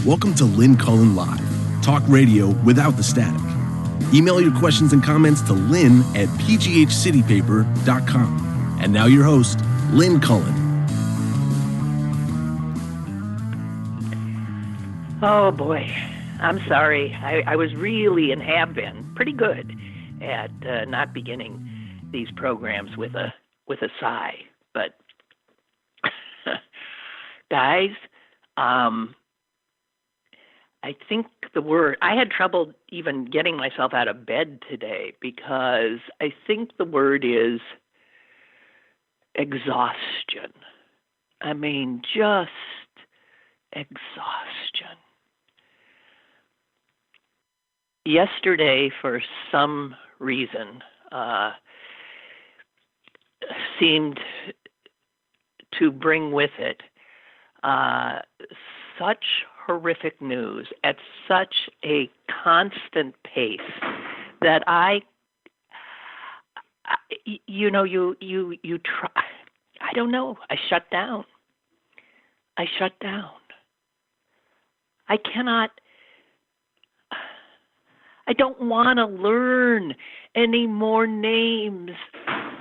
Welcome to Lynn Cullen Live, talk radio without the static. Email your questions and comments to lynn at pghcitypaper.com. And now your host, Lynn Cullen. Oh, boy. I'm sorry. I was really and have been pretty good at not beginning these programs with a sigh. But, guys, I think the word, I had trouble even getting myself out of bed today because I think the word is exhaustion. I mean, just exhaustion. Yesterday, for some reason, seemed to bring with it such horrific news at such a constant pace that you try. I don't know. I shut down. I don't want to learn any more names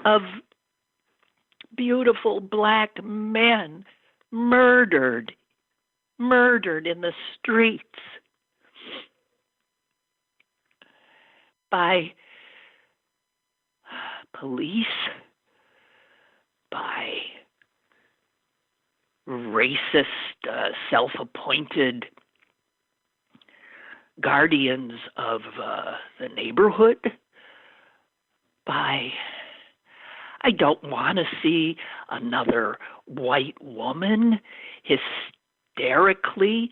of beautiful black men murdered in the streets by police, by racist, self-appointed guardians of the neighborhood, I don't want to see another white woman hysterically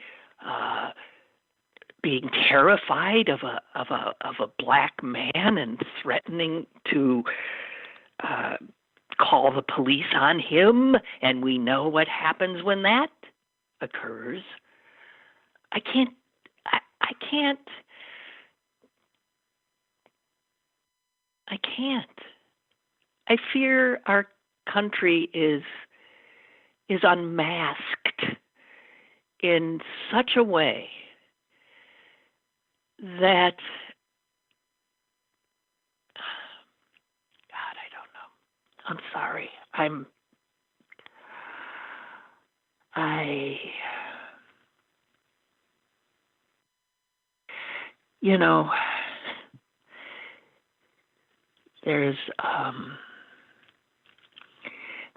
being terrified of a black man and threatening to call the police on him, and we know what happens when that occurs. I can't. I fear our country is unmasked in such a way that, God, I don't know. I'm sorry.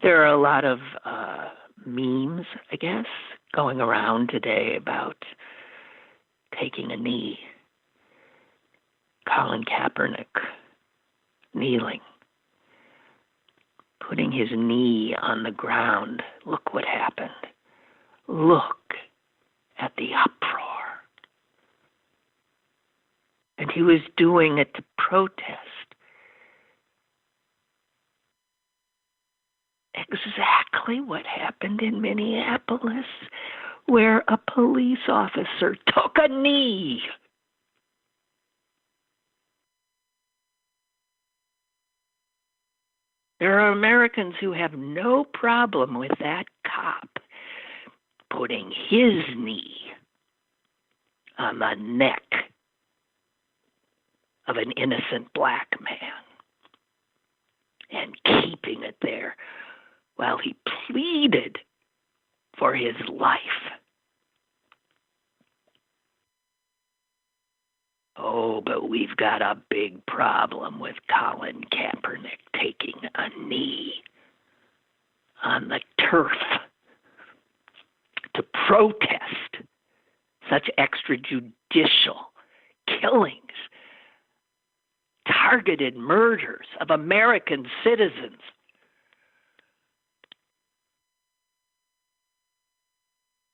there are a lot of memes, I guess, going around today about taking a knee. Colin Kaepernick kneeling, putting his knee on the ground. Look what happened. Look at the uproar. And he was doing it to protest exactly what happened in Minneapolis, where a police officer took a knee. There are Americans who have no problem with that cop putting his knee on the neck of an innocent black man and keeping it there while he pleaded for his life. Oh, but we've got a big problem with Colin Kaepernick taking a knee on the turf to protest such extrajudicial killings, targeted murders of American citizens.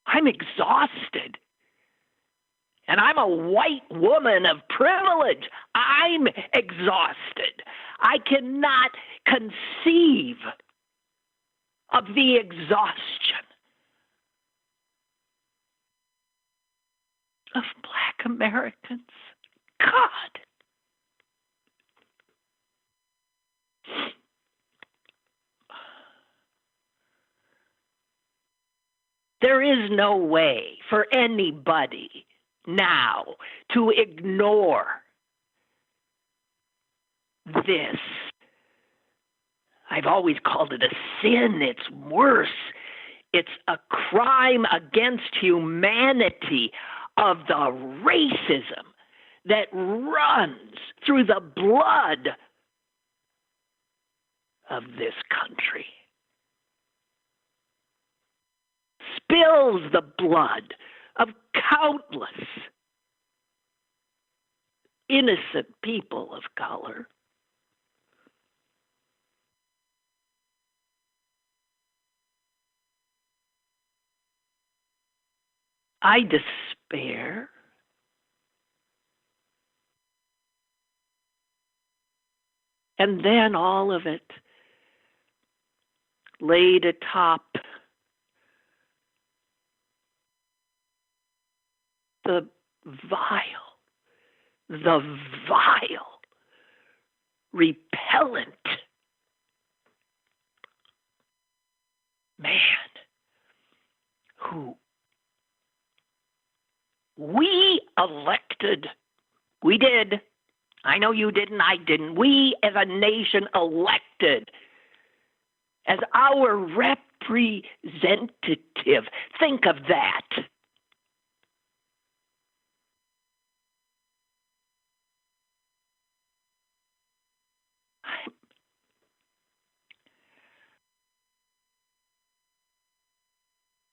I'm exhausted. And I'm a white woman of privilege. I'm exhausted. I cannot conceive of the exhaustion of Black Americans. God. There is no way for anybody now to ignore this. I've always called it a sin. It's worse. It's a crime against humanity of the racism that runs through the blood of this country. Spills the blood of countless innocent people of color. I despair. And then all of it laid atop the vile, repellent man who we elected. We did. I know you didn't, I didn't. We as a nation elected as our representative. Think of that.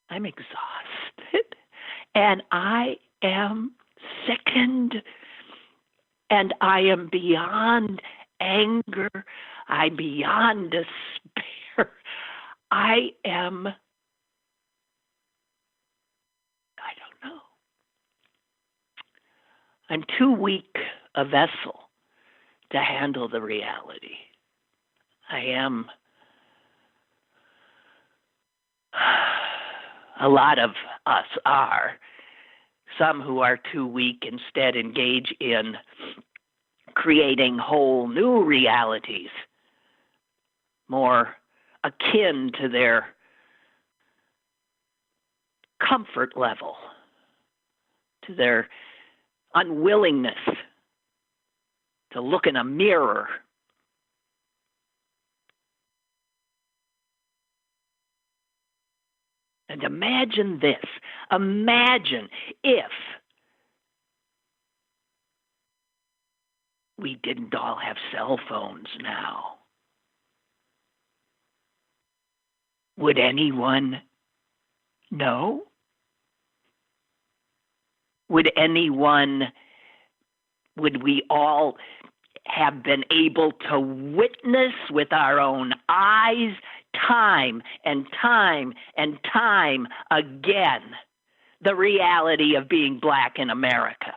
I'm exhausted, and I am sickened, and I am beyond anger. I'm beyond despair. I don't know. I'm too weak a vessel to handle the reality. I am. A lot of us are. Some who are too weak instead engage in creating whole new realities, more akin to their comfort level, to their unwillingness to look in a mirror. And imagine this. Imagine if we didn't all have cell phones now. Would anyone know? Would we all have been able to witness with our own eyes time and time and time again the reality of being black in America?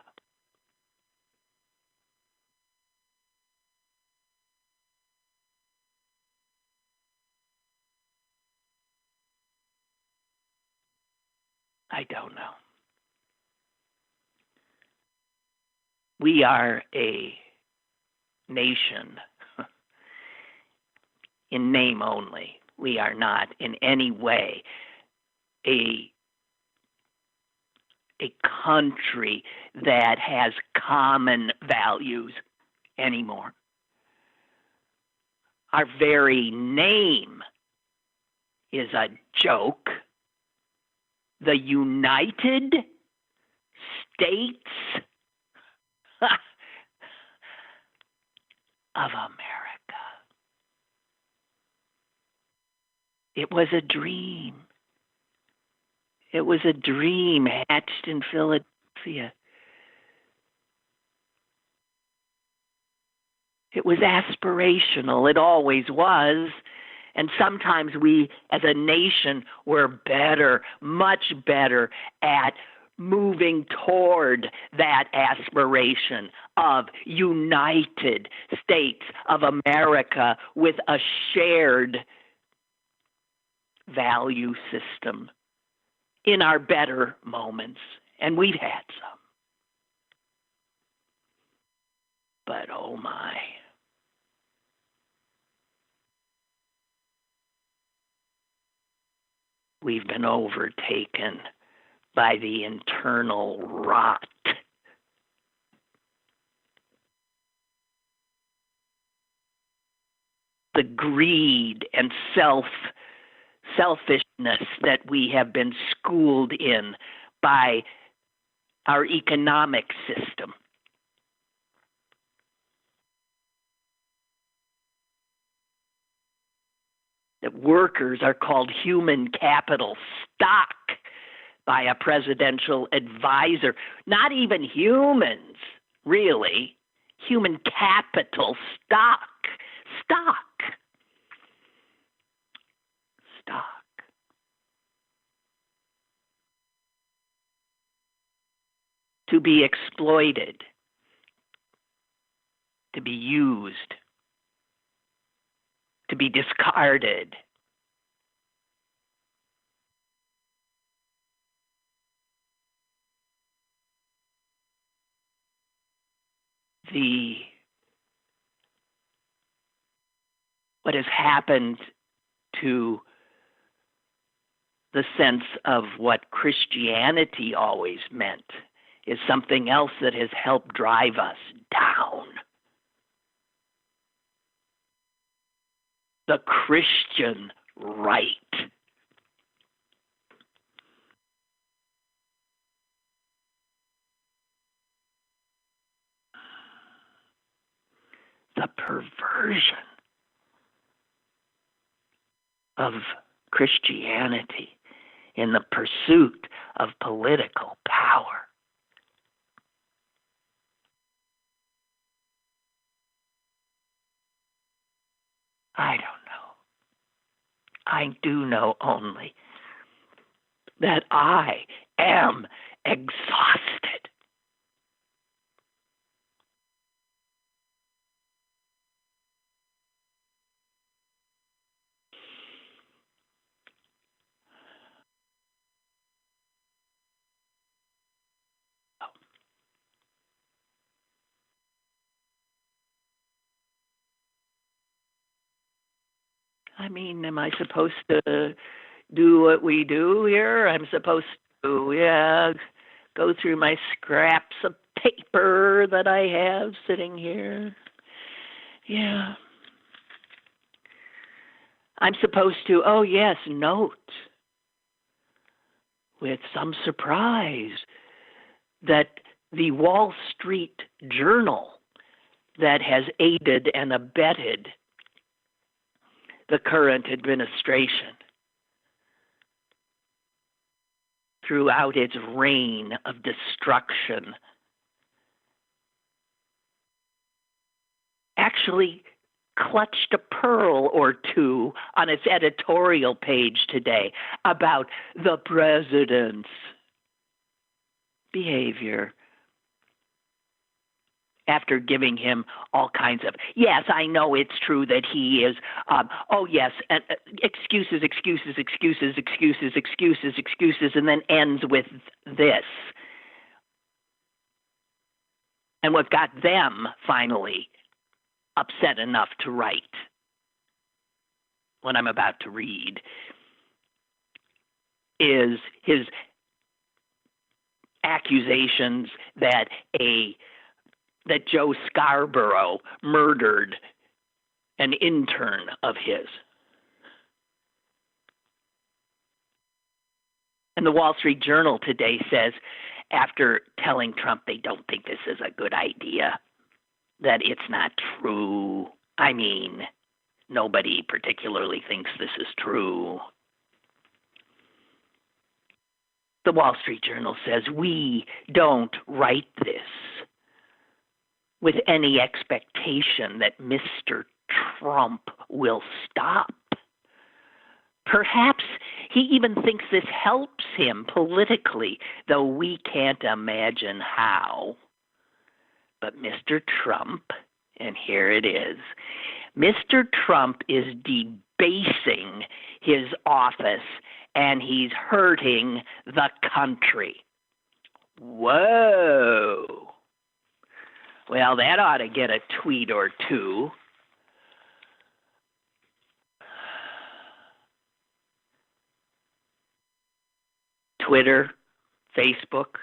I don't know. We are a nation in name only. We are not in any way a country that has common values anymore. Our very name is a joke. The United States of America. It was a dream. It was a dream hatched in Philadelphia. It was aspirational. It always was. And sometimes we, as a nation, were better, much better at moving toward that aspiration of United States of America with a shared value system in our better moments. And we've had some. But oh my. We've been overtaken by the internal rot. The greed and selfishness that we have been schooled in by our economic system. That workers are called human capital stock by a presidential advisor. Not even humans, really. Human capital stock. To be exploited, to be used, to be discarded. What has happened to the sense of what Christianity always meant is something else that has helped drive us down. The Christian right. The perversion of Christianity in the pursuit of political power. I don't know. I do know only that I am exhausted. I mean, am I supposed to do what we do here? I'm supposed to, go through my scraps of paper that I have sitting here. Yeah. I'm supposed to, note with some surprise that the Wall Street Journal that has aided and abetted the current administration throughout its reign of destruction actually clutched a pearl or two on its editorial page today about the president's behavior after giving him all kinds of, yes, I know it's true that he is, and excuses, and then ends with this. And what got them finally upset enough to write what I'm about to read is his accusations that Joe Scarborough murdered an intern of his. And the Wall Street Journal today says, after telling Trump they don't think this is a good idea, that it's not true. I mean, nobody particularly thinks this is true. The Wall Street Journal says, we don't write this with any expectation that Mr. Trump will stop. Perhaps he even thinks this helps him politically, though we can't imagine how. But Mr. Trump, and here it is, Mr. Trump is debasing his office and he's hurting the country. Whoa. Well, that ought to get a tweet or two. Twitter, Facebook.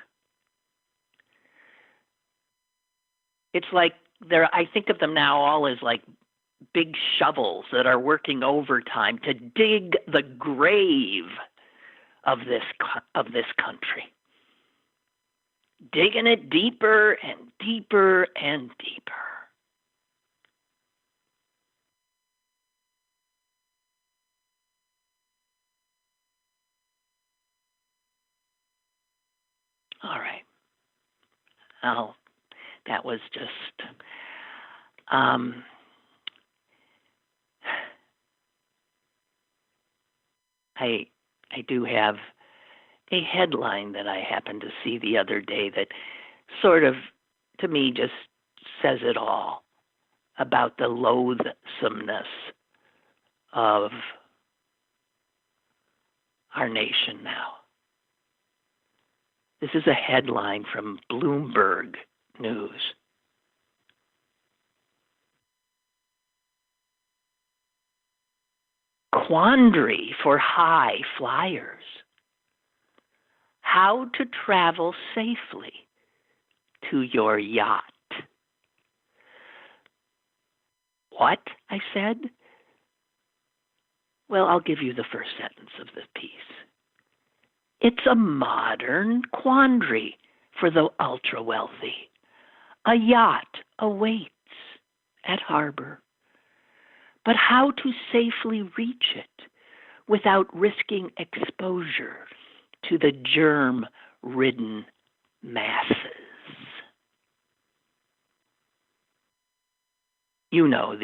It's like I think of them now all as like big shovels that are working overtime to dig the grave of this country. Digging it deeper and deeper and deeper. All right. Well, that was just I do have a headline that I happened to see the other day that sort of, to me, just says it all about the loathsomeness of our nation now. This is a headline from Bloomberg News. Quandary for high flyers. How to travel safely to your yacht. What? I said. Well, I'll give you the first sentence of the piece. It's a modern quandary for the ultra-wealthy. A yacht awaits at harbor. But how to safely reach it without risking exposure to the germ-ridden masses? You know,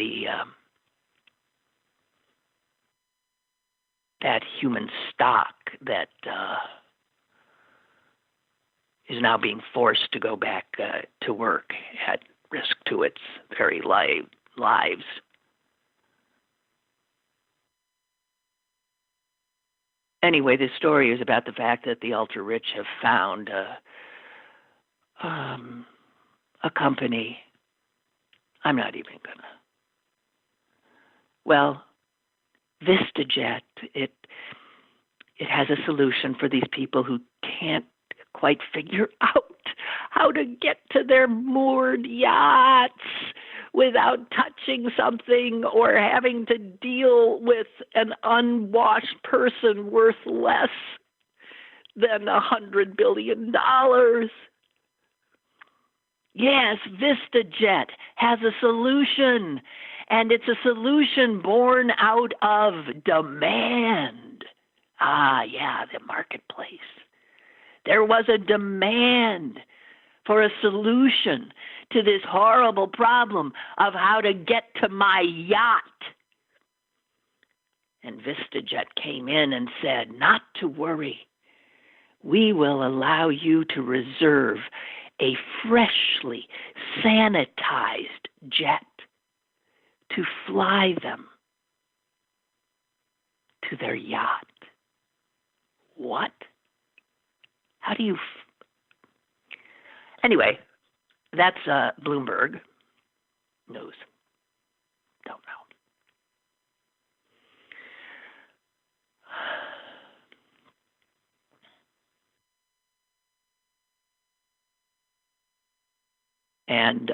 that human stock that is now being forced to go back to work at risk to its very lives. Anyway, this story is about the fact that the ultra-rich have found a company. I'm not even gonna. Well, VistaJet, it has a solution for these people who can't quite figure out how to get to their moored yachts without touching something or having to deal with an unwashed person worth less than $100 billion. Yes, VistaJet has a solution, and it's a solution born out of demand. The marketplace. There was a demand for a solution to this horrible problem of how to get to my yacht. And VistaJet came in and said, not to worry. We will allow you to reserve a freshly sanitized jet to fly them to their yacht. What? How do you... Anyway, that's Bloomberg News. Don't know. And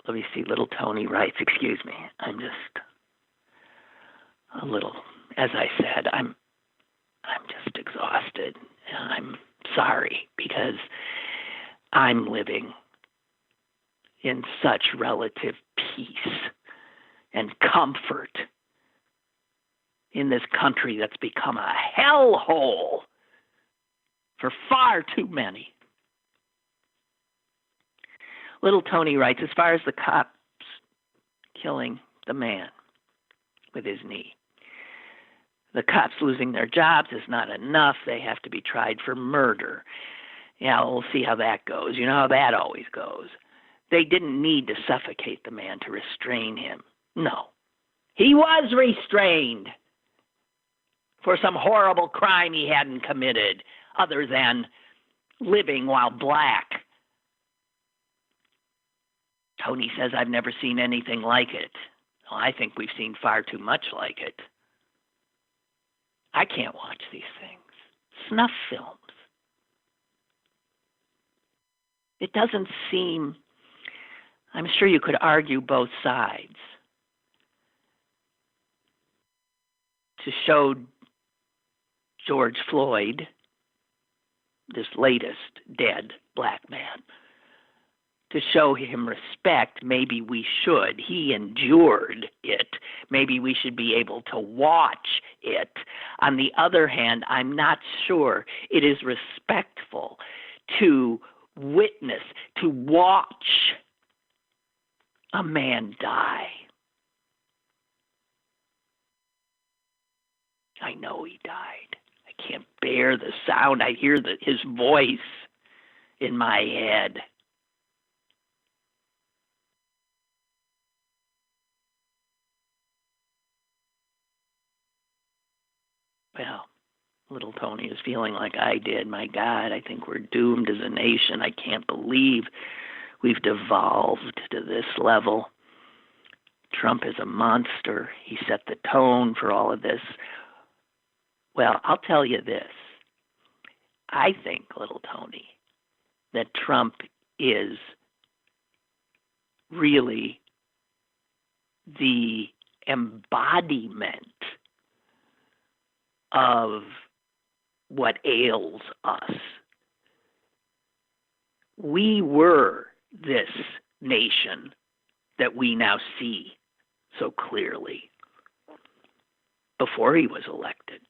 let me see, little Tony writes, excuse me, I'm just a little, as I said, I'm just exhausted. I'm sorry because I'm living in such relative peace and comfort in this country that's become a hellhole for far too many. Little Tony writes, as far as the cops killing the man with his knee, the cops losing their jobs is not enough. They have to be tried for murder. Yeah, we'll see how that goes. You know how that always goes. They didn't need to suffocate the man to restrain him. No. He was restrained for some horrible crime he hadn't committed other than living while black. Tony says, I've never seen anything like it. Well, I think we've seen far too much like it. I can't watch these things. Snuff films. It doesn't seem, I'm sure you could argue both sides. To show George Floyd, this latest dead black man, to show him respect, maybe we should. He endured it. Maybe we should be able to watch it. On the other hand, I'm not sure it is respectful to witness, to watch a man die. I know he died. I can't bear the sound. I hear his voice in my head. Well, little Tony is feeling like I did. My God, I think we're doomed as a nation. I can't believe we've devolved to this level. Trump is a monster. He set the tone for all of this. Well, I'll tell you this. I think, little Tony, that Trump is really the embodiment of what ails us. We were this nation that we now see so clearly before he was elected,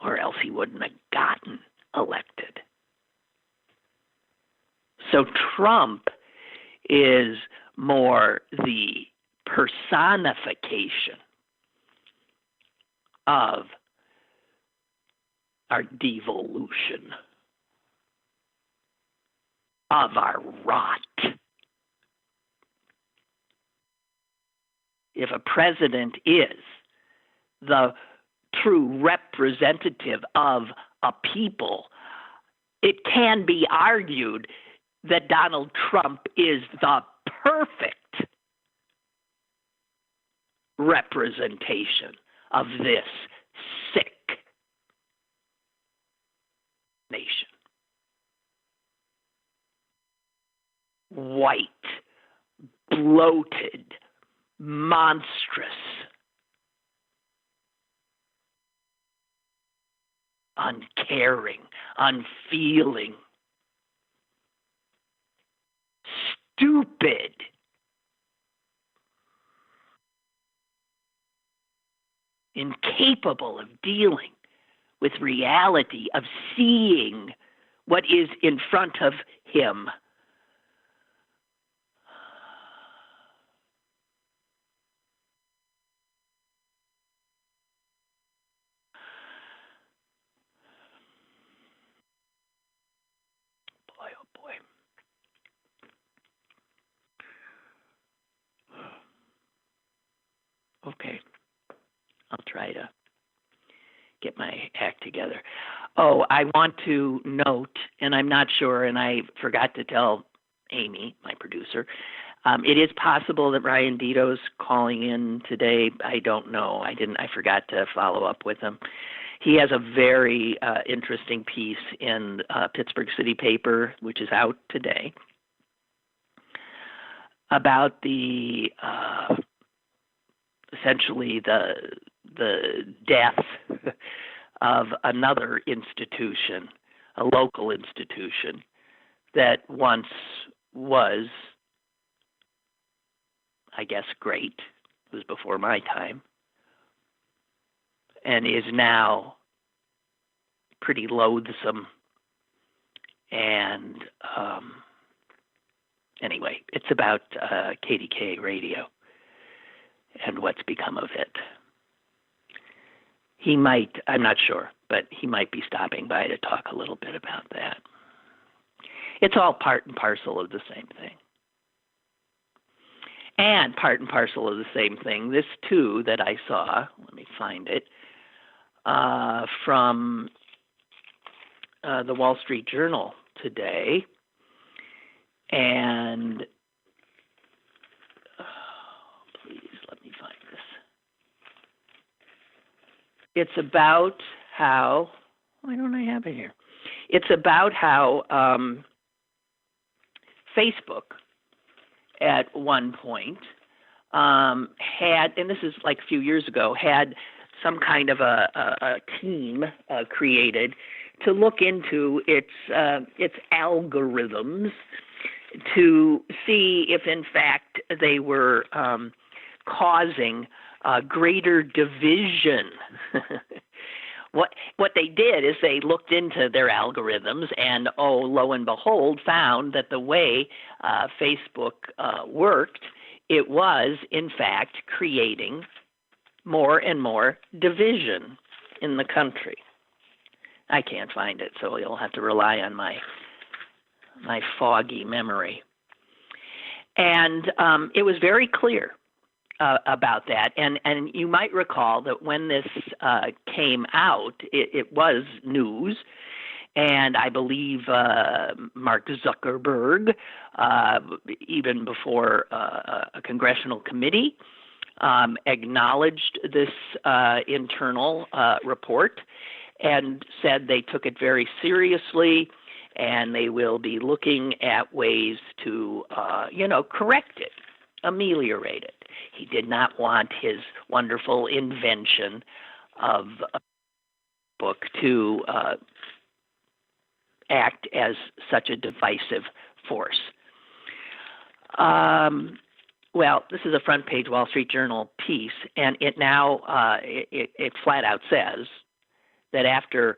or else he wouldn't have gotten elected. So Trump is more the personification of our devolution, of our rot. If a president is the true representative of a people, it can be argued that Donald Trump is the perfect representation of this sick nation. White, bloated, monstrous, uncaring, unfeeling, stupid, incapable of dealing with reality, of seeing what is in front of him. Boy, oh boy. Okay, I'll try to get my act together. Oh, I want to note, and I'm not sure, and I forgot to tell Amy, my producer, it is possible that Ryan Dito's calling in today. I don't know. I forgot to follow up with him. He has a very interesting piece in Pittsburgh City Paper, which is out today, about the essentially the death of another institution, a local institution that once was, I guess, great. It was before my time, and is now pretty loathsome. And anyway, it's about KDK radio and what's become of it. He might, I'm not sure, but he might be stopping by to talk a little bit about that. It's all part and parcel of the same thing. And part and parcel of the same thing, this too that I saw, let me find it, from the Wall Street Journal today. And please let me find this. it's about how, why don't I have it here? It's about how Facebook at one point had, and this is like a few years ago, had some kind of a team created to look into its algorithms to see if, in fact, they were causing greater division. What they did is they looked into their algorithms and, oh, lo and behold, found that the way Facebook worked, it was, in fact, creating more and more division in the country. I can't find it, so you'll have to rely on my foggy memory. And it was very clear about that. And you might recall that when this came out, it was news. And I believe Mark Zuckerberg, even before a congressional committee, acknowledged this internal report and said they took it very seriously and they will be looking at ways to, correct it, ameliorate it. He did not want his wonderful invention of a book to act as such a divisive force. Well, this is a front page Wall Street Journal piece, and it now it flat out says that after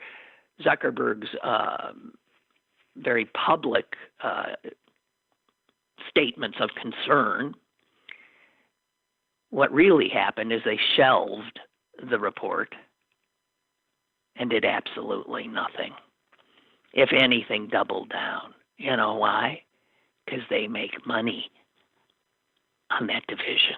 Zuckerberg's very public statements of concern, what really happened is they shelved the report and did absolutely nothing. If anything, doubled down. You know why? Because they make money on that division.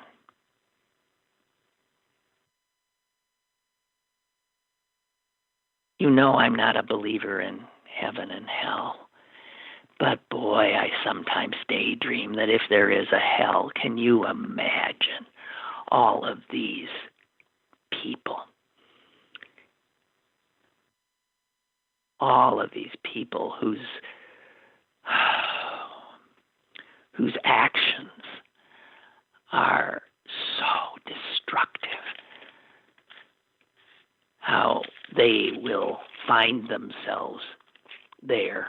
You know I'm not a believer in heaven and hell. But boy, I sometimes daydream that if there is a hell, can you imagine all of these people? All of these people whose actions are so destructive, how they will find themselves there.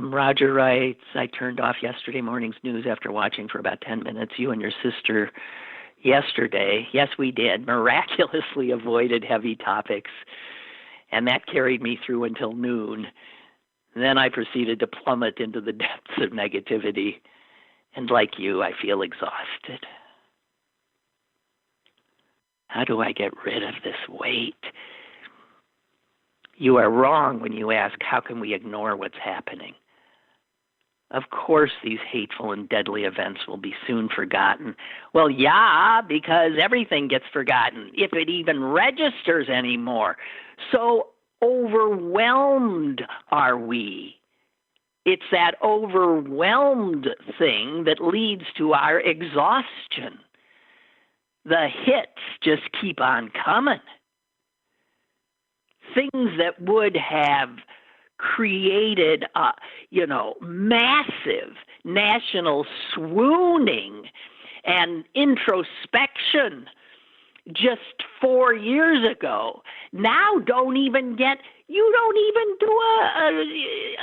Roger writes, I turned off yesterday morning's news after watching for about 10 minutes. You and your sister yesterday, yes, we did, miraculously avoided heavy topics, and that carried me through until noon. Then I proceeded to plummet into the depths of negativity, and like you, I feel exhausted. How do I get rid of this weight? You are wrong when you ask, how can we ignore what's happening? Of course, these hateful and deadly events will be soon forgotten. Well, yeah, because everything gets forgotten, if it even registers anymore. So overwhelmed are we. It's that overwhelmed thing that leads to our exhaustion. The hits just keep on coming. Things that would have created, massive national swooning and introspection just 4 years ago, now you don't even do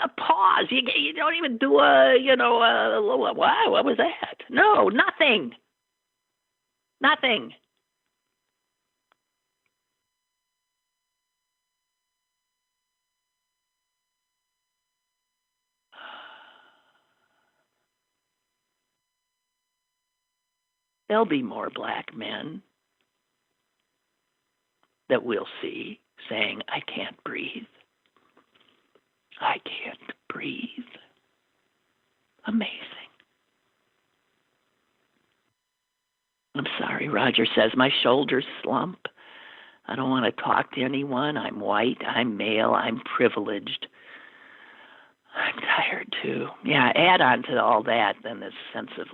a pause. You don't even do what was that? No, nothing. Nothing. There'll be more black men that we'll see saying, I can't breathe. I can't breathe. Amazing. I'm sorry, Roger says, my shoulders slump. I don't want to talk to anyone. I'm white. I'm male. I'm privileged. I'm tired too. Yeah, add on to all that, then this sense of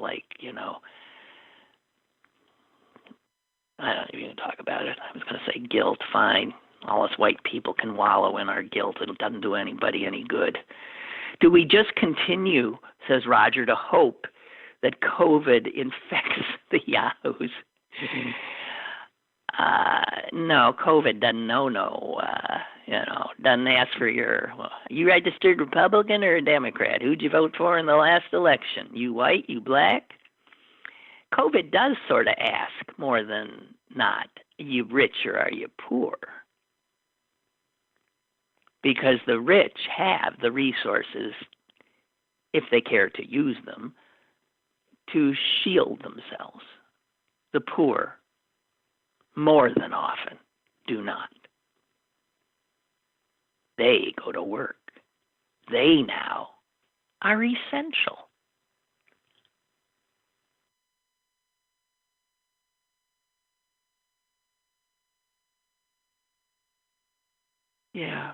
I don't even talk about it. I was going to say guilt. Fine. All us white people can wallow in our guilt. It doesn't do anybody any good. Do we just continue, says Roger, to hope that COVID infects the yahoos? No, COVID doesn't doesn't ask for you registered Republican or a Democrat? Who'd you vote for in the last election? You white, you black? COVID does sort of ask more than not, are you rich or are you poor? Because the rich have the resources, if they care to use them, to shield themselves. The poor, more than often, do not. They go to work. They now are essential. Yeah.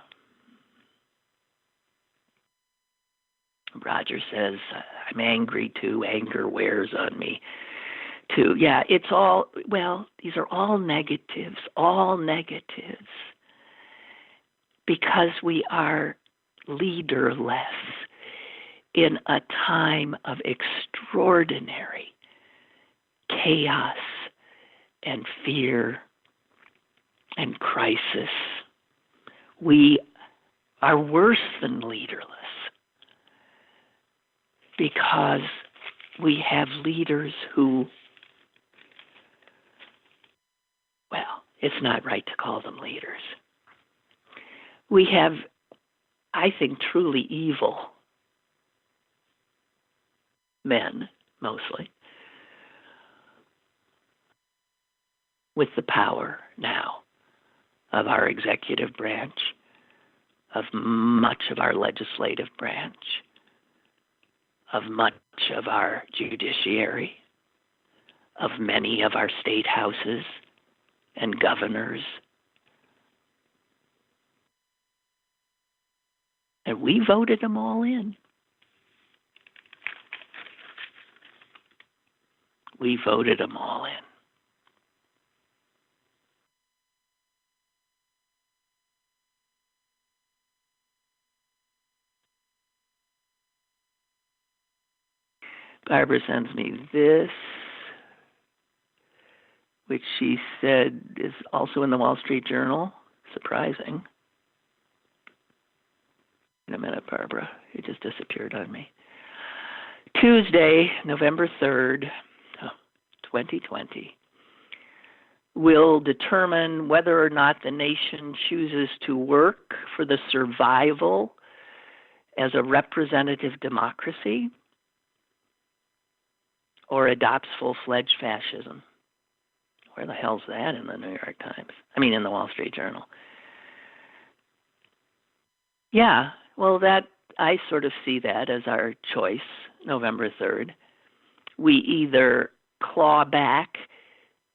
Roger says, I'm angry too. Anger wears on me too. Yeah, these are all negatives, because we are leaderless in a time of extraordinary chaos and fear and crisis. We are worse than leaderless because we have leaders who, it's not right to call them leaders. We have, I think, truly evil men, mostly, with the power now of our executive branch, of much of our legislative branch, of much of our judiciary, of many of our state houses and governors. And we voted them all in. We voted them all in. Barbara sends me this, which she said is also in the Wall Street Journal. Surprising. In a minute, Barbara. It just disappeared on me. Tuesday, November 3rd, 2020, will determine whether or not the nation chooses to work for the survival as a representative democracy or adopts full-fledged fascism. Where the hell's that in the New York Times? In the Wall Street Journal. Yeah, well, that I sort of see that as our choice, November 3rd. We either claw back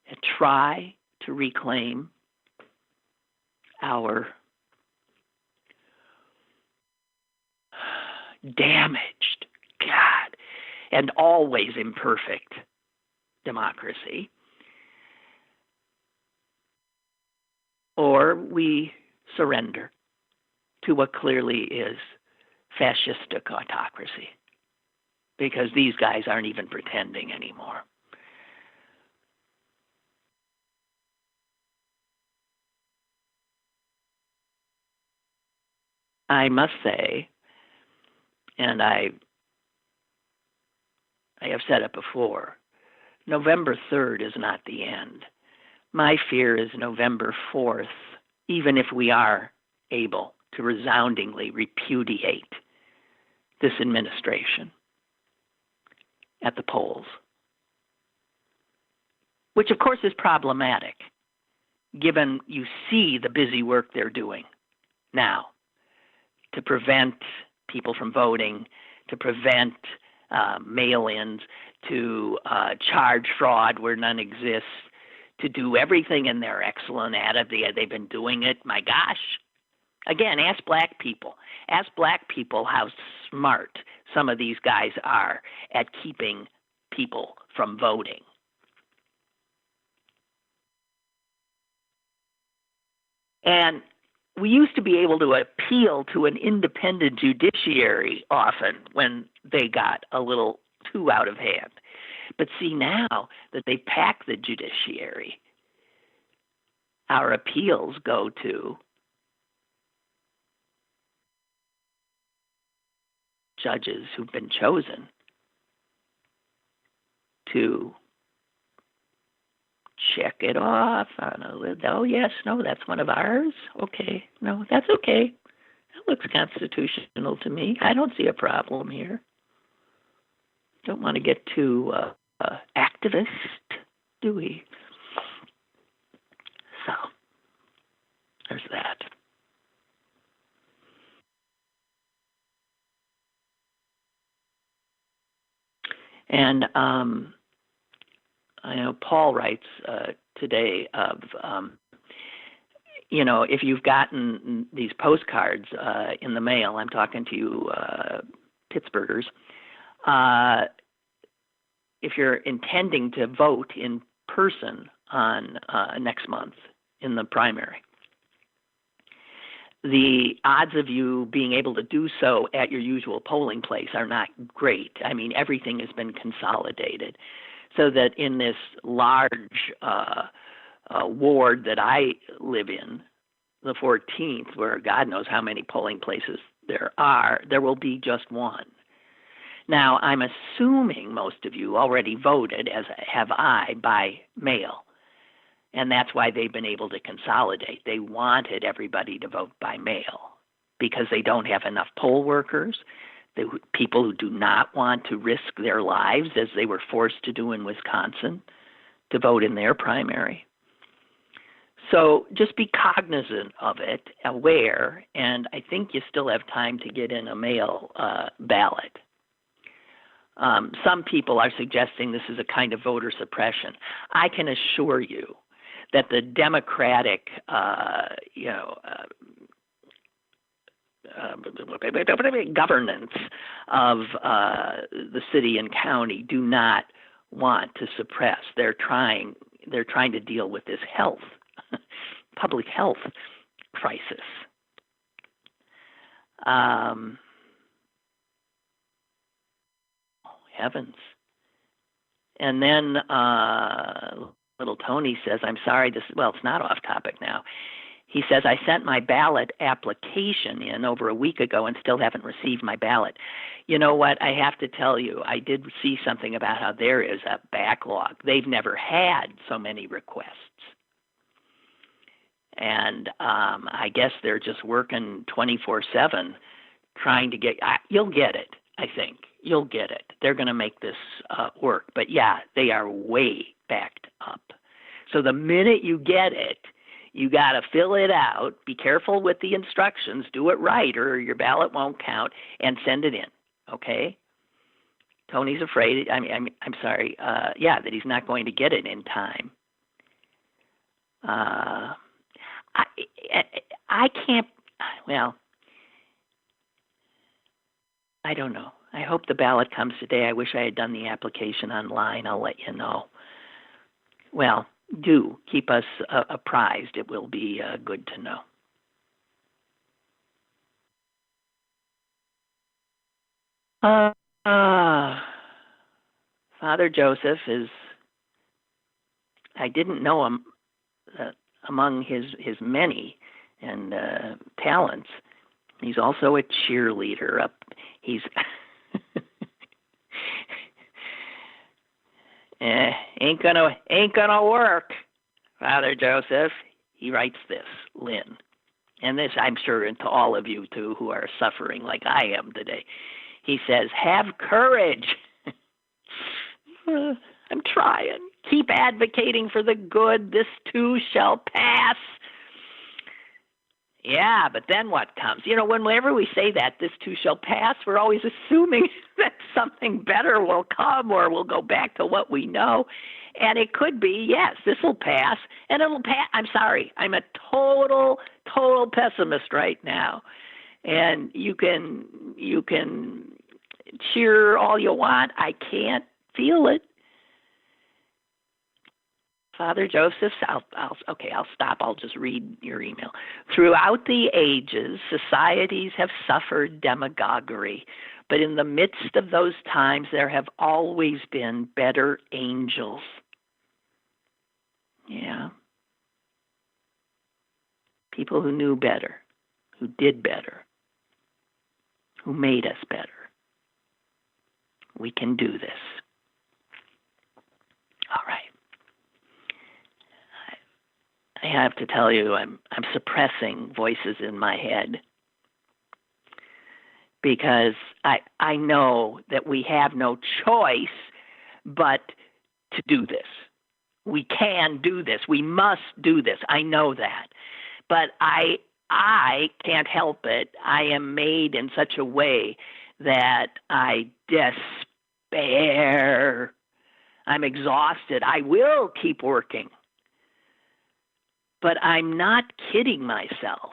and try to reclaim our damaged, and always imperfect democracy, or we surrender to what clearly is fascistic autocracy, because these guys aren't even pretending anymore. I must say, and I have said it before, November 3rd is not the end. My fear is November 4th, even if we are able to resoundingly repudiate this administration at the polls, which of course is problematic, given you see the busy work they're doing now to prevent people from voting, to prevent mail-ins, to charge fraud where none exists, to do everything, and they're excellent at it. They've been doing it. My gosh. Again, ask black people. Ask black people how smart some of these guys are at keeping people from voting. And we used to be able to appeal to an independent judiciary often when they got a little too out of hand. But see, now that they pack the judiciary, our appeals go to judges who've been chosen to check it off on a list. Oh, yes, no, that's one of ours. Okay, no, that's okay. That looks constitutional to me. I don't see a problem here. Don't want to get too activist, do we? So, there's that. And I know Paul writes today of, if you've gotten these postcards in the mail, I'm talking to you Pittsburghers, if you're intending to vote in person on next month in the primary, the odds of you being able to do so at your usual polling place are not great. I mean, everything has been consolidated. So that in this large ward that I live in, the 14th, where God knows how many polling places there are, there will be just one. Now, I'm assuming most of you already voted, as have I, by mail. And that's why they've been able to consolidate. They wanted everybody to vote by mail because they don't have enough poll workers. The people who do not want to risk their lives, as they were forced to do in Wisconsin, to vote in their primary. So just be cognizant of it, aware, and I think you still have time to get in a mail ballot. Some people are suggesting this is a kind of voter suppression. I can assure you that the Democratic, governance of the city and county do not want to suppress. They're trying to deal with this public health crisis. Oh, heavens. And then little Tony says, I'm sorry, it's not off topic now. He says, I sent my ballot application in over a week ago and still haven't received my ballot. You know what? I have to tell you, I did see something about how there is a backlog. They've never had so many requests. And I guess they're just working 24/7 trying to get, you'll get it, I think. You'll get it. They're going to make this work. But yeah, they are way backed up. So the minute you get it, you got to fill it out, be careful with the instructions, do it right or your ballot won't count, and send it in, okay? Tony's afraid, I'm sorry, that he's not going to get it in time. I can't, I don't know. I hope the ballot comes today. I wish I had done the application online. I'll let you know. Well, do keep us apprised. It will be good to know. Father Joseph is, I didn't know him among his many and talents. He's also a cheerleader. He's ain't gonna work, Father Joseph. He writes this, Lynn, and this I'm sure into all of you too who are suffering like I am today. He says, "Have courage." I'm trying. Keep advocating for the good. This too shall pass. Yeah, but then what comes? Whenever we say that, this too shall pass, we're always assuming that something better will come or we'll go back to what we know. And it could be, yes, this will pass, and it'll pass. I'm sorry, I'm a total pessimist right now. And you can cheer all you want. I can't feel it. Father Joseph, I'll stop. I'll just read your email. Throughout the ages, societies have suffered demagoguery, but in the midst of those times, there have always been better angels. Yeah. People who knew better, who did better, who made us better. We can do this. All right. I have to tell you, I'm suppressing voices in my head because I know that we have no choice but to do this. We can do this. We must do this. I know that. But I can't help it. I am made in such a way that I despair. I'm exhausted. I will keep working. But I'm not kidding myself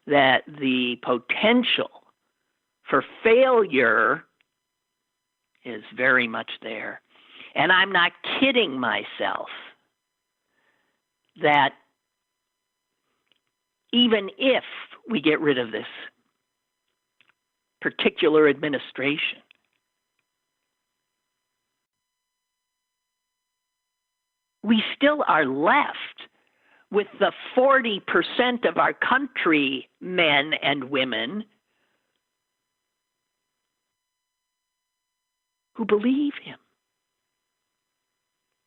that the potential for failure is very much there. And I'm not kidding myself that even if we get rid of this particular administration, we still are left with the 40% of our country, men and women, who believe him,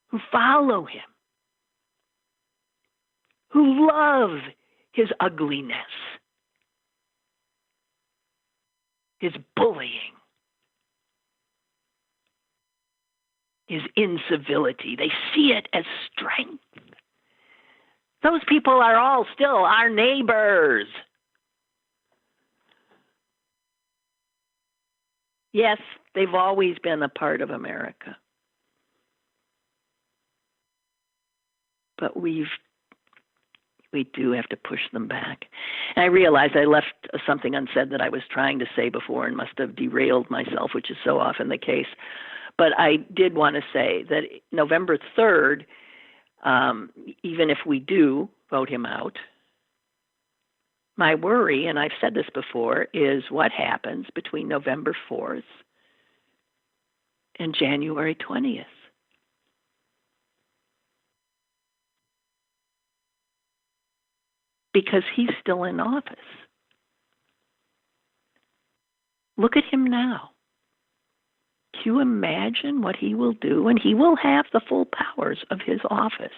who follow him, who love his ugliness, his bullying, his incivility. They see it as strength. Those people are all still our neighbors. Yes, they've always been a part of America. But we do have to push them back. And I realized I left something unsaid that I was trying to say before and must have derailed myself, which is so often the case. But I did want to say that November 3rd, even if we do vote him out, my worry, and I've said this before, is what happens between November 4th and January 20th. Because he's still in office. Look at him now. Can you imagine what he will do? And he will have the full powers of his office.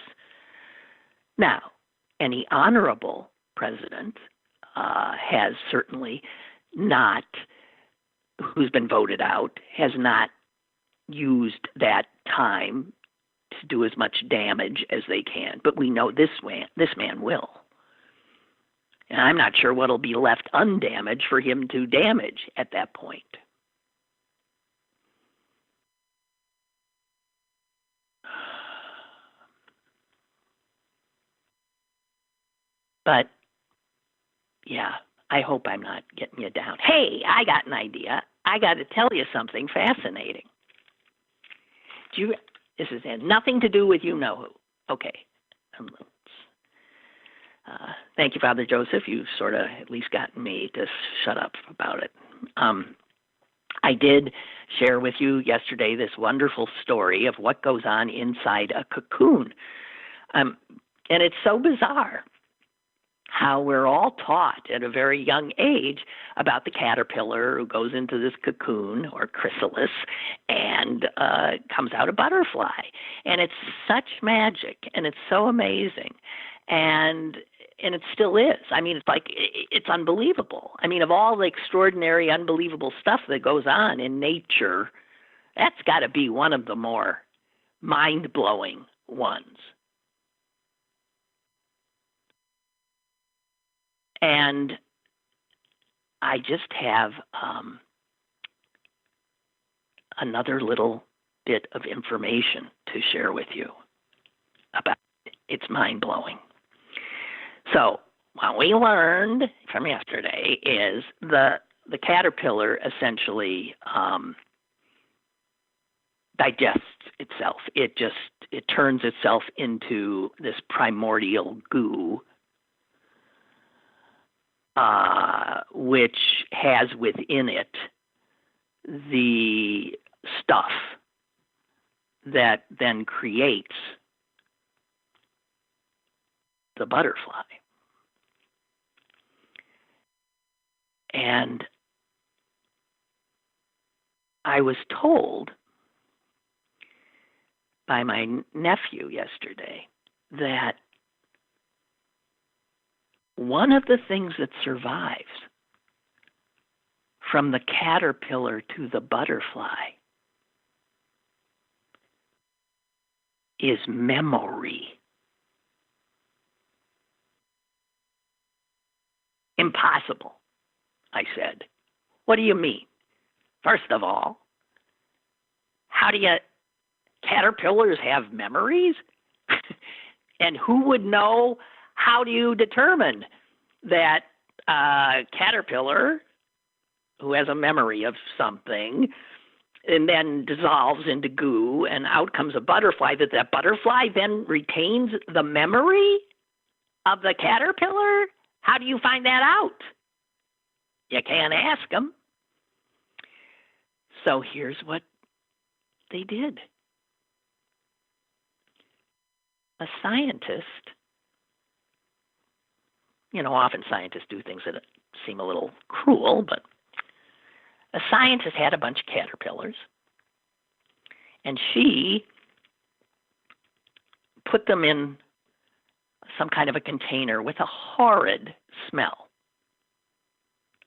Now, any honorable president has certainly not, who's been voted out, has not used that time to do as much damage as they can. But we know this man will. And I'm not sure what'll be left undamaged for him to damage at that point. But, yeah, I hope I'm not getting you down. Hey, I got an idea. I got to tell you something fascinating. This has had nothing to do with you-know-who. Okay. Thank you, Father Joseph. You've sort of at least gotten me to shut up about it. I did share with you yesterday this wonderful story of what goes on inside a cocoon. And it's so bizarre how we're all taught at a very young age about the caterpillar who goes into this cocoon or chrysalis and comes out a butterfly. And it's such magic, and it's so amazing. And it still is. I mean, it's unbelievable. I mean, of all the extraordinary, unbelievable stuff that goes on in nature, that's got to be one of the more mind-blowing ones. And I just have another little bit of information to share with you. about it. It's mind-blowing. So what we learned from yesterday is the caterpillar essentially digests itself. It turns itself into this primordial goo, which has within it the stuff that then creates the butterfly. And I was told by my nephew yesterday that one of the things that survives from the caterpillar to the butterfly is memory. Impossible, I said. What do you mean? First of all, caterpillars have memories? And who would know? How do you determine that caterpillar who has a memory of something and then dissolves into goo and out comes a butterfly, that butterfly then retains the memory of the caterpillar? How do you find that out? You can't ask them. So here's what they did. A scientist, often scientists do things that seem a little cruel, but a scientist had a bunch of caterpillars, and she put them in some kind of a container with a horrid smell,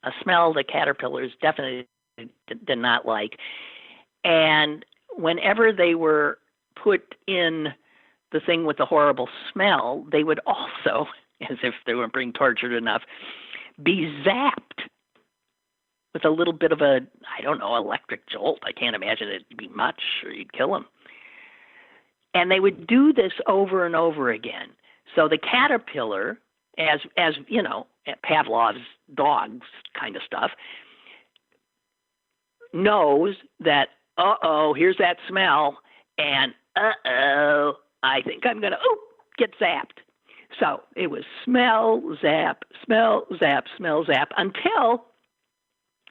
a smell the caterpillars definitely did not like. And whenever they were put in the thing with the horrible smell, they would also, as if they weren't being tortured enough, be zapped with a little bit of electric jolt. I can't imagine it'd be much, or you'd kill them. And they would do this over and over again. So the caterpillar, as Pavlov's dogs kind of stuff, knows that, here's that smell, and I think I'm going to get zapped. So it was smell, zap, smell, zap, smell, zap, until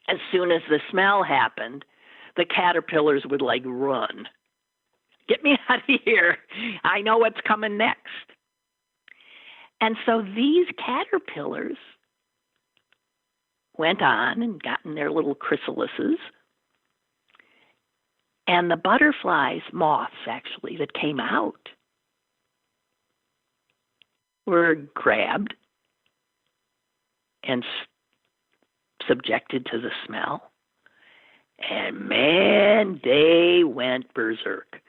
as soon as the smell happened, the caterpillars would run. Get me out of here. I know what's coming next. And so these caterpillars went on and got in their little chrysalises. And the butterflies, moths actually, that came out were grabbed and subjected to the smell. And man, they went berserk.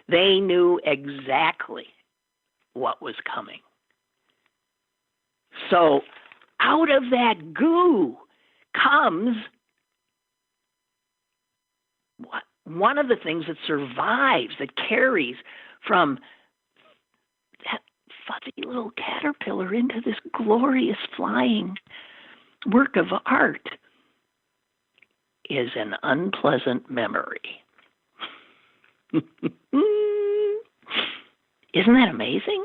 They knew exactly what was coming. So out of that goo comes one of the things that survives, that carries from that fuzzy little caterpillar into this glorious flying work of art, is an unpleasant memory. Isn't that amazing?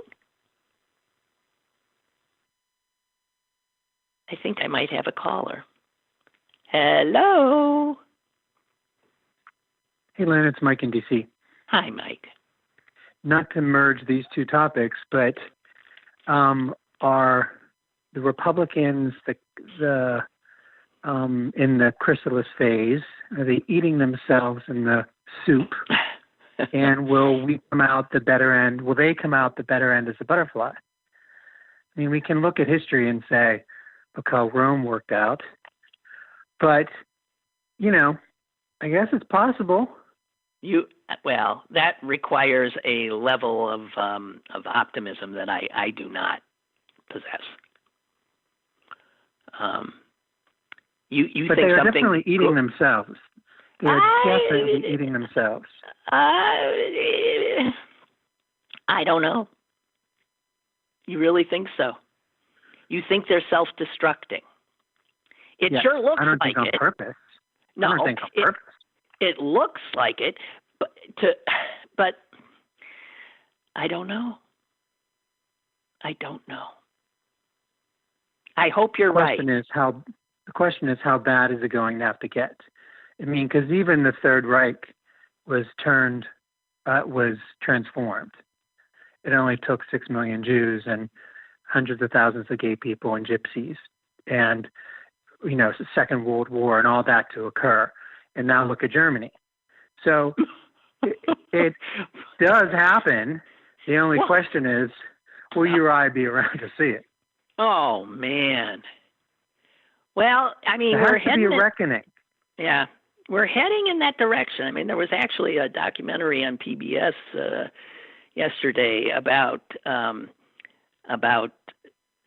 I think I might have a caller. Hello. Hey, Lynn, it's Mike in D.C. Hi, Mike. Not to merge these two topics, but are the Republicans in the chrysalis phase, are they eating themselves in the soup? And will we come out the better end? Will they come out the better end as a butterfly? I mean, we can look at history and say, look how Rome worked out. But, I guess it's possible. That requires a level of optimism that I do not possess. You but think they're something definitely eating themselves. They're definitely eating themselves. I don't know. You really think so? You think they're self-destructing? It Yes. sure looks I don't like think on it. purpose. No, I don't think on purpose. it looks like it, but I don't know. I don't know. I hope you're right. The question is how bad is it going to have to get? I mean, because even the Third Reich was transformed. It only took 6 million Jews and hundreds of thousands of gay people and gypsies and, the Second World War and all that to occur. And now look at Germany. So it does happen. The only question is, will you or I be around to see it? Oh, man. Well, I mean, we're heading. There has to be a reckoning. Yeah. We're heading in that direction. I mean, there was actually a documentary on PBS yesterday about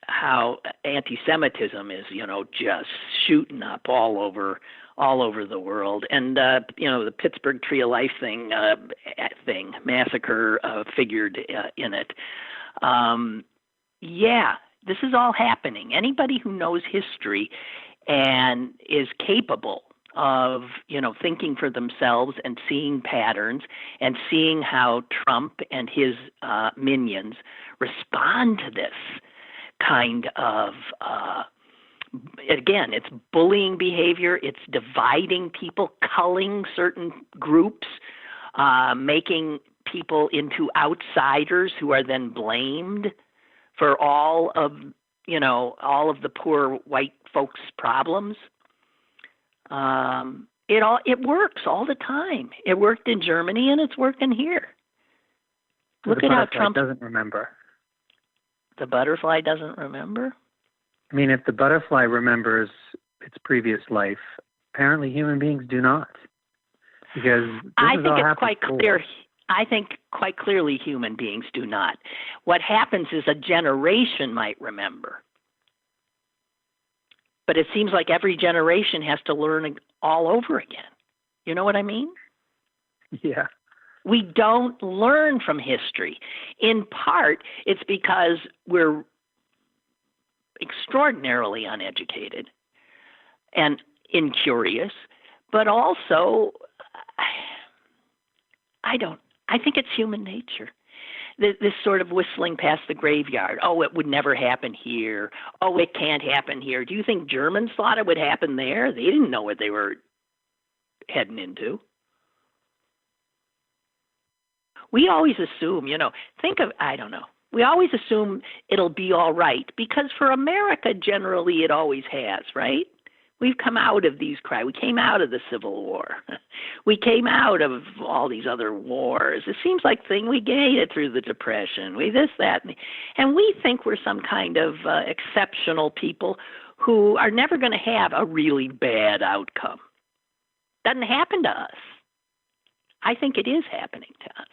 how anti-Semitism is, just shooting up all over the world, and the Pittsburgh Tree of Life massacre figured in it. This is all happening. Anybody who knows history and is capable of, thinking for themselves and seeing patterns and seeing how Trump and his minions respond to this kind of, again, it's bullying behavior, it's dividing people, culling certain groups, making people into outsiders who are then blamed for all of the poor white folks' problems. It works all the time. It worked in Germany and it's working here. So look at how Trump doesn't remember. The butterfly doesn't remember? I mean, if the butterfly remembers its previous life, apparently human beings do not. Because I think it's quite clear. I think quite clearly human beings do not. What happens is a generation might remember. But it seems like every generation has to learn all over again. You know what I mean? Yeah. We don't learn from history. In part, it's because we're extraordinarily uneducated and incurious, but also, I think it's human nature. This sort of whistling past the graveyard. Oh, it would never happen here. Oh, it can't happen here. Do you think Germans thought it would happen there? They didn't know what they were heading into. We always assume, we always assume it'll be all right because for America, generally, it always has, right? We've come out of these crises. We came out of the Civil War. We came out of all these other wars. It seems like we made it through the Depression. We this, that, and we think we're some kind of exceptional people who are never going to have a really bad outcome. Doesn't happen to us. I think it is happening to us.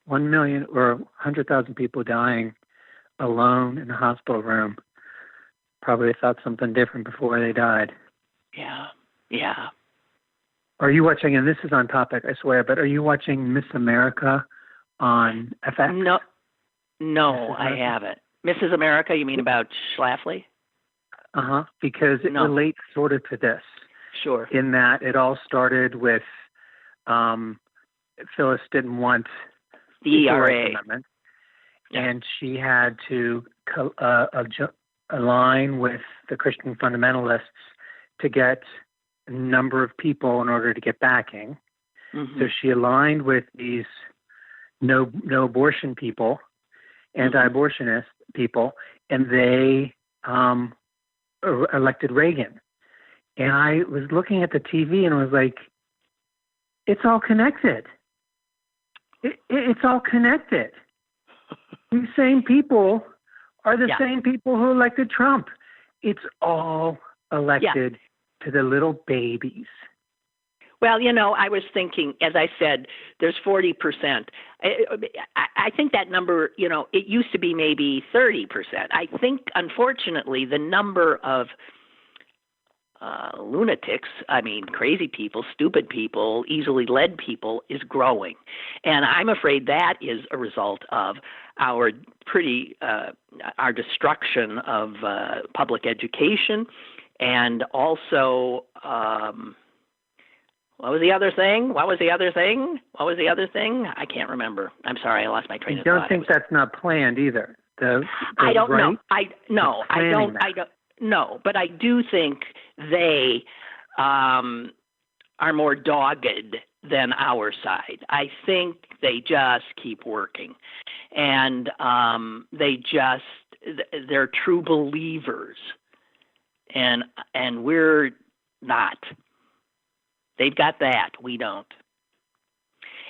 1 million or 100,000 people dying alone in a hospital room. Probably thought something different before they died. Yeah. Are you watching, and this is on topic, I swear, but are you watching Miss America on FX? No, I haven't. Mrs. America, you mean about Schlafly? Because it relates sort of to this. Sure. In that it all started with Phyllis didn't want the ERA amendment, and she had to align with the Christian fundamentalists to get a number of people in order to get backing. Mm-hmm. So she aligned with these no abortion people, anti-abortionist people, and they elected Reagan. And I was looking at the TV and was like, it's all connected. It's all connected. These same people are the same people who elected Trump. It's all elected to the little babies. Well, I was thinking, as I said, there's 40%. I think that number, it used to be maybe 30%. I think, unfortunately, the number of lunatics, I mean crazy people, stupid people, easily led people, is growing. And I'm afraid that is a result of our our destruction of public education, and also what was the other thing? I can't remember. I'm sorry, I lost my train of thought. You don't think that's not planned either? I don't right? know. I don't. No, but I do think they are more dogged than our side. I think they just keep working, and they're true believers, and we're not. They've got that. We don't.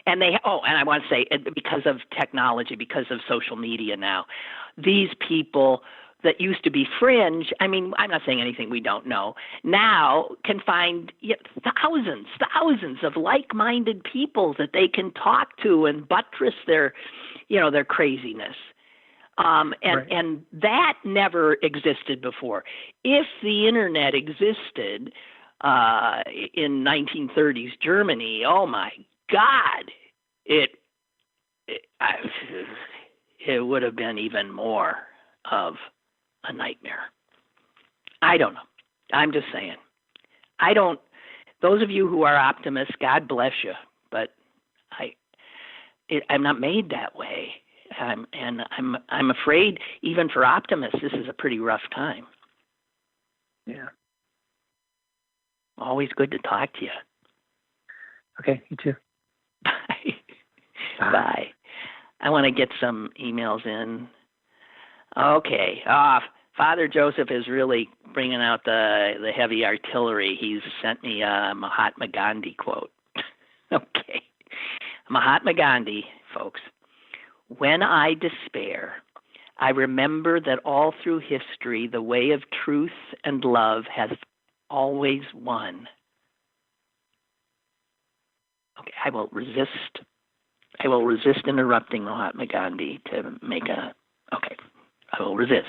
And and I want to say, because of technology, because of social media now, these people that used to be fringe, I mean, I'm not saying anything we don't know, now can find thousands of like-minded people that they can talk to and buttress their craziness. And that never existed before. If the internet existed in 1930s Germany, oh my God, it would have been even more of a nightmare. I don't know. I'm just saying. Those of you who are optimists, God bless you, but I'm not made that way. I'm afraid even for optimists, this is a pretty rough time. Yeah. Always good to talk to you. Okay, you too. Bye. Bye. I want to get some emails in. Okay. Father Joseph is really bringing out the heavy artillery. He's sent me a Mahatma Gandhi quote. Okay. Mahatma Gandhi, folks. When I despair, I remember that all through history, the way of truth and love has always won. Okay, I will resist interrupting Mahatma Gandhi to make okay, I will resist.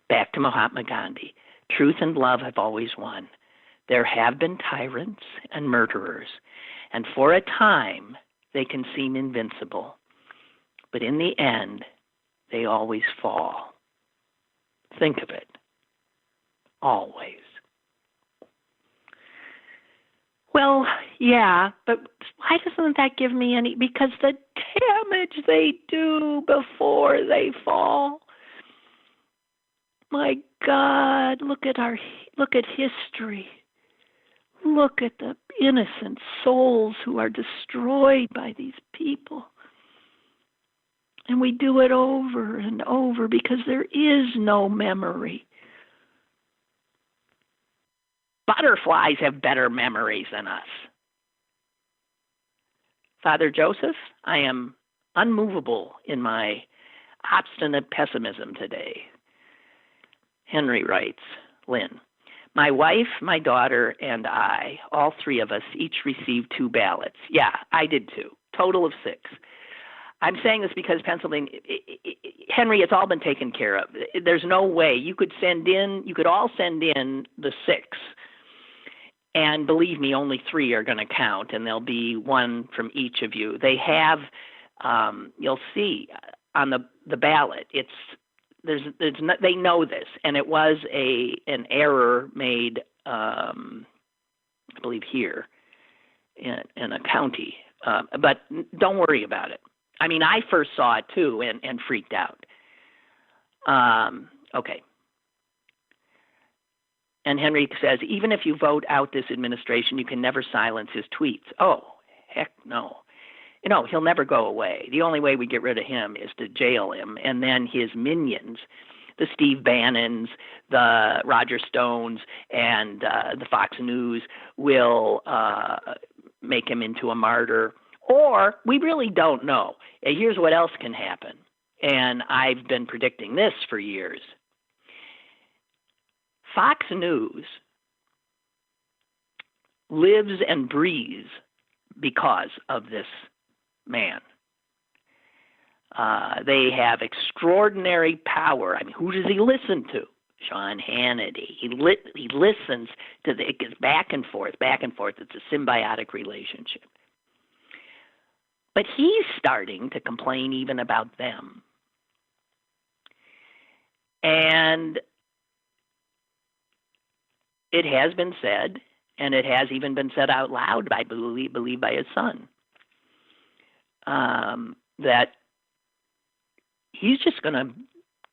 Back to Mahatma Gandhi. Truth and love have always won. There have been tyrants and murderers, and for a time they can seem invincible. But in the end, they always fall. Think of it. Always. Well, yeah, but why doesn't that give me any? Because the damage they do before they fall. My God, look at history. Look at the innocent souls who are destroyed by these people. And we do it over and over because there is no memory. Butterflies have better memories than us. Father Joseph, I am unmovable in my obstinate pessimism today. Henry writes, Lynn, my wife, my daughter, and I, all three of us, each received 2 ballots. Yeah, I did too. Total of 6. I'm saying this because Pennsylvania, Henry, it's all been taken care of. There's no way you could all send in the 6. And believe me, only 3 are going to count, and there'll be 1 from each of you. They have, you'll see on the ballot. They know this, and it was an error made, I believe here in a county. But don't worry about it. I mean, I first saw it too and freaked out. Okay. And Henry says, even if you vote out this administration, you can never silence his tweets. Oh, heck no. He'll never go away. The only way we get rid of him is to jail him. And then his minions, the Steve Bannons, the Roger Stones, and the Fox News will make him into a martyr. Or we really don't know. Here's what else can happen. And I've been predicting this for years. Fox News lives and breathes because of this man. They have extraordinary power. I mean, who does he listen to? Sean Hannity. He listens to it gets back and forth. It's a symbiotic relationship. But he's starting to complain even about them. And it has been said, and it has even been said out loud, I believe by his son, that he's just going to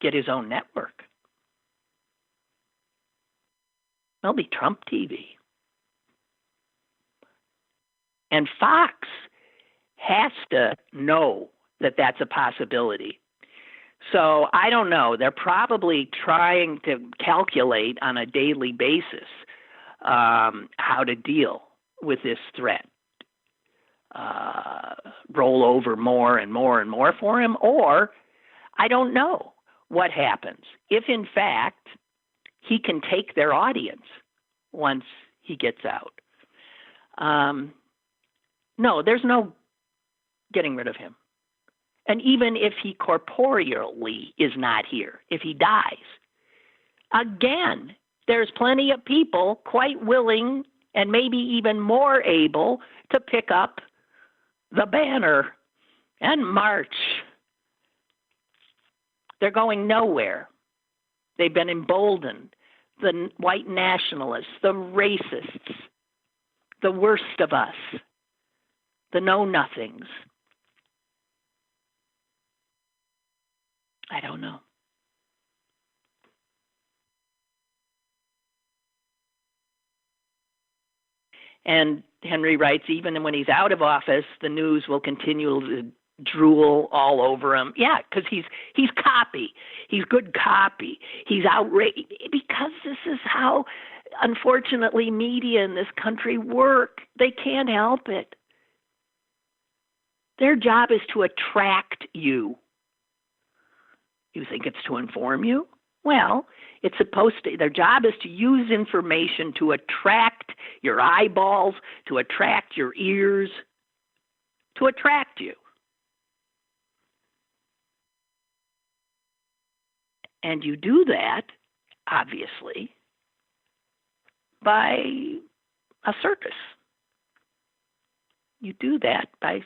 get his own network. There'll be Trump TV. And Fox has to know that that's a possibility. So I don't know. They're probably trying to calculate on a daily basis how to deal with this threat. Roll over more and more and more for him, or I don't know what happens. If, in fact, he can take their audience once he gets out. No, there's no getting rid of him. And even if he corporeally is not here, if he dies, again, there's plenty of people quite willing and maybe even more able to pick up the banner and march. They're going nowhere. They've been emboldened. The white nationalists, the racists, the worst of us, the know-nothings. I don't know. And Henry writes, even when he's out of office, the news will continue to drool all over him. Yeah, because he's copy. He's good copy. He's outraged. Because this is how, unfortunately, media in this country work. They can't help it. Their job is to attract you. You think it's to inform you? Well, it's supposed to. Their job is to use information to attract your eyeballs, to attract your ears, to attract you. And you do that, obviously, by a circus. You do that by,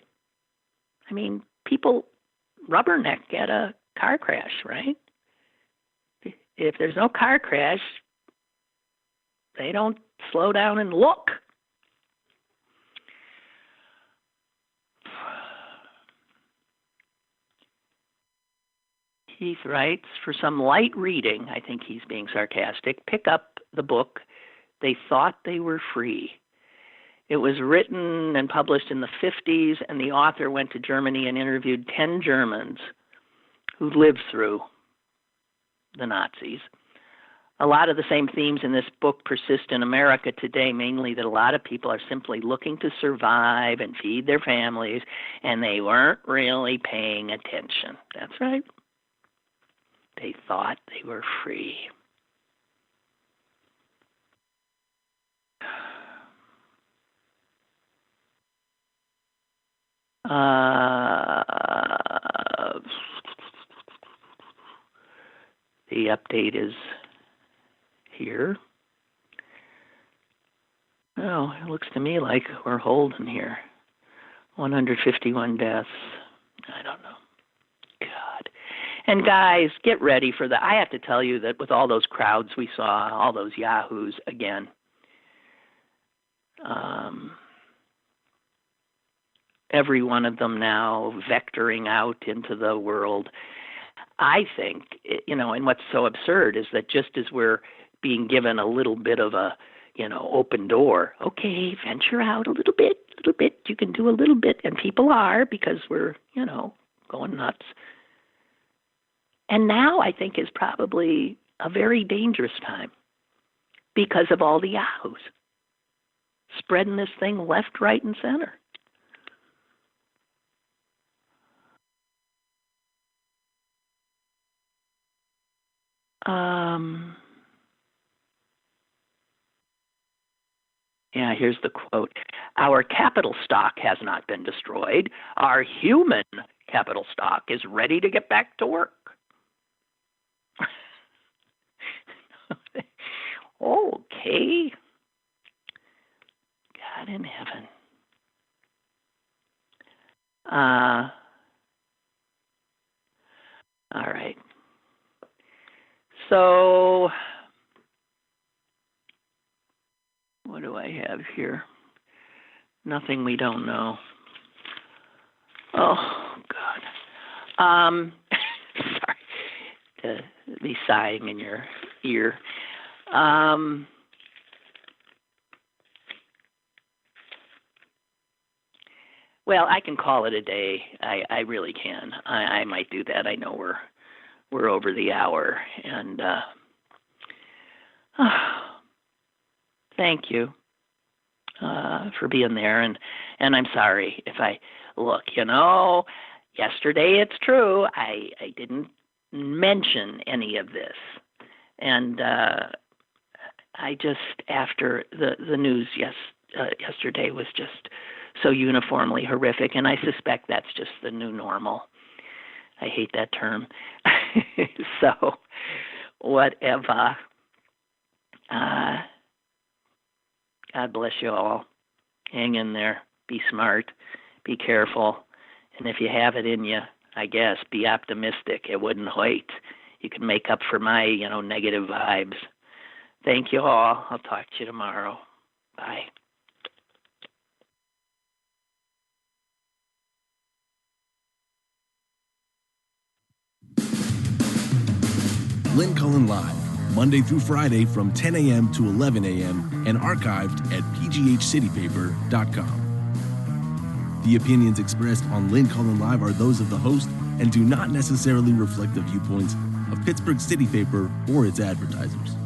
people rubberneck at a car crash, right? If there's no car crash, they don't slow down and look. Keith writes, for some light reading, I think he's being sarcastic, pick up the book, They Thought They Were Free. It was written and published in the 50s, and the author went to Germany and interviewed 10 Germans who lived through the Nazis. A lot of the same themes in this book persist in America today, mainly that a lot of people are simply looking to survive and feed their families, and they weren't really paying attention. That's right. They thought they were free. The update is here. Oh, it looks to me like we're holding here. 151 deaths. I don't know. God. And guys, get ready for that. I have to tell you that with all those crowds we saw, all those yahoos, again, every one of them now vectoring out into the world. I think, and what's so absurd is that just as we're being given a little bit of a, open door, okay, venture out a little bit, you can do a little bit, and people are, because we're, going nuts. And now I think is probably a very dangerous time because of all the yahoos spreading this thing left, right, and center. Yeah, here's the quote. Our capital stock has not been destroyed. Our human capital stock is ready to get back to work. Okay. God in heaven. All right. So, what do I have here? Nothing we don't know. Oh, God. Sorry to be sighing in your ear. Well, I can call it a day. I really can. I might do that. I know we're over the hour, and thank you for being there. And I'm sorry if I look. Yesterday it's true. I didn't mention any of this, and I just after the news yesterday was just so uniformly horrific, and I suspect that's just the new normal. I hate that term. So, whatever. God bless you all. Hang in there. Be smart. Be careful. And if you have it in you, I guess, be optimistic. It wouldn't hurt. You can make up for my, negative vibes. Thank you all. I'll talk to you tomorrow. Bye. Lynn Cullen Live, Monday through Friday from 10 a.m. to 11 a.m. and archived at pghcitypaper.com. The opinions expressed on Lynn Cullen Live are those of the host and do not necessarily reflect the viewpoints of Pittsburgh City Paper or its advertisers.